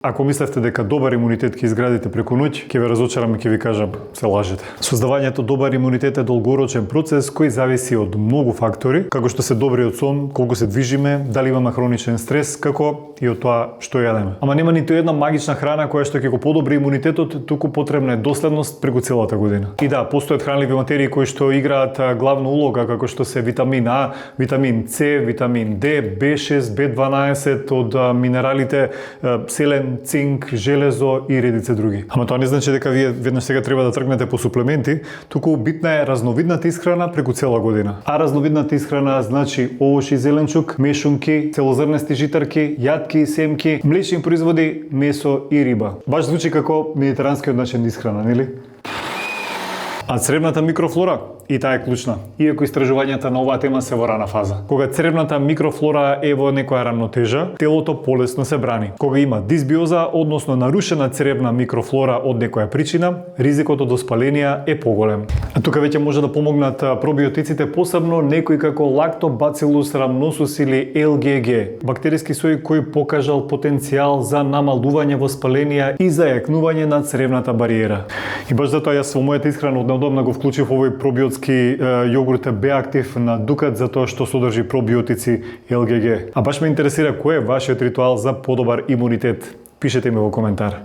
Ако мислевте дека добар имунитет ќе изградите преку ноќ, ќе ве разочарам и ќе ви кажам, се лажете. Создавањето добар имунитет е долгорочен процес кој зависи од многу фактори, како што се добриот сон, колку се движиме, дали имаме хроничен стрес, како и од тоа што јадеме. Ама нема ниту една магична храна која што ќе го подобри имунитетот, туку потребна е доследност преку целата година. И да, постојат хранливи материи кои што играат главна улога, како што се витамин А, витамин С, витамин Д, B6, B12 од минералите селен, цинк, железо и редица други. Ама тоа не значи дека вие веднаш сега треба да тргнете по суплементи, туку битна е разновидната исхрана преку цела година. А разновидната исхрана значи овош и зеленчук, мешунки, целозрнести житарки, јатки, семки, млечни производи, месо и риба. Баш звучи како медитеранскиот начин исхрана, нели? А цревната микрофлора, и таа е клучна, иако истражувањата на оваа тема се во рана фаза. Кога цревната микрофлора е во некоја рамнотежа, телото полесно се брани. Кога има дисбиоза, односно нарушена цревна микрофлора од некоја причина, ризикот од воспаление е поголем. А тука веќе може да помогнат пробиотиците, посебно некои како Lactobacillus rhamnosus или LGG, бактериски сој кој покажал потенцијал за намалување воспаление и зајакнување на цревната бариера. И баш затоа јас во мојата исхрана однедавна го вклучив овој пробиотски јогурт Беактив на Дукат затоа што содржи пробиотици LGG. А баш ме интересира кој е вашиот ритуал за подобар имунитет. Пишете ми во коментар.